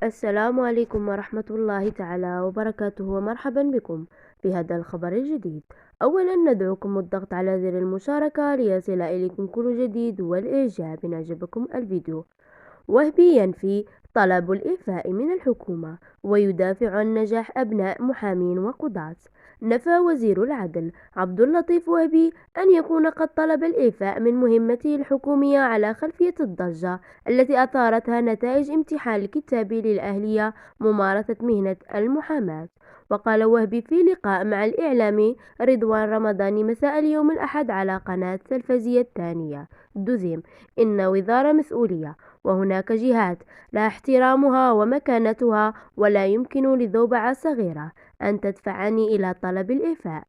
السلام عليكم ورحمة الله تعالى وبركاته، ومرحبا بكم في هذا الخبر الجديد. أولا ندعوكم الضغط على زر المشاركة ليصل إليكم كل جديد، والإعجاب إن أعجبكم الفيديو. وهبي ينفي طلب الإعفاء من الحكومة ويدافع عن نجاح أبناء محامين وقضاة. نفى وزير العدل عبد اللطيف وهبي أن يكون قد طلب الإعفاء من مهمته الحكومية على خلفية الضجة التي أثارتها نتائج امتحان الكتابي للأهلية ممارسة مهنة المحاماة. وقال وهبي في لقاء مع الإعلامي رضوان رمضان مساء اليوم الأحد على قناة تلفزية الثانية دوزيم إن وزارة مسؤولية، وهناك جهات لا احترامها ومكانتها، ولا يمكن لذوبعة صغيرة أن تدفعني إلى طلب الإعفاء،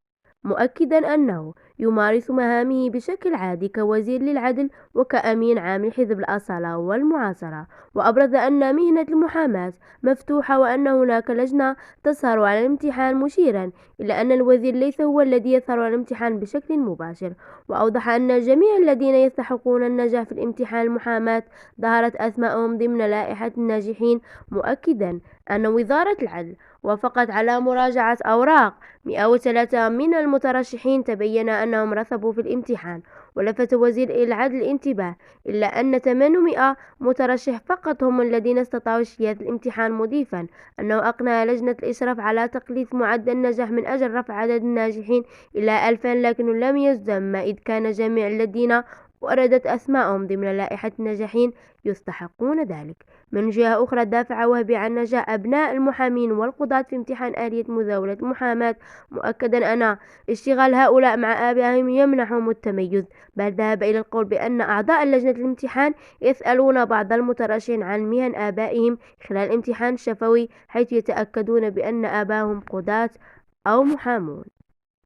مؤكدا أنه يمارس مهامه بشكل عادي كوزير للعدل وكأمين عام لحزب الأصالة والمعاصرة. وأبرز أن مهنة المحاماة مفتوحة وأن هناك لجنة تسهر على الامتحان، مشيرا إلى أن الوزير ليس هو الذي يسهر على الامتحان بشكل مباشر. وأوضح أن جميع الذين يستحقون النجاح في الامتحان المحاماة ظهرت أسماءهم ضمن لائحة الناجحين، مؤكدا أن وزارة العدل وافقت على مراجعة أوراق 103 من المترشحين تبين أنهم رسبوا في الامتحان. ولفت وزير العدل الانتباه إلا أن 800 مترشح فقط هم الذين استطاعوا اجتياز الامتحان، مضيفا أنه أقنع لجنة الإشراف على تقليص معدل النجاح من أجل رفع عدد الناجحين إلى 2000، لكنه لم يجزم إذ كان جميع الذين وردت أسماءهم ضمن لائحة الناجحين يستحقون ذلك. من جهة أخرى دافع وهبي عن نجاح أبناء المحامين والقضاة في امتحان آلية مزاولة المحاماة، مؤكدا أن اشتغال هؤلاء مع آبائهم يمنحهم التميز، بل ذهب إلى القول بأن أعضاء لجنة الامتحان يسألون بعض المترشحين عن مهن آبائهم خلال الامتحان الشفوي، حيث يتأكدون بأن آبائهم قضاة أو محامون.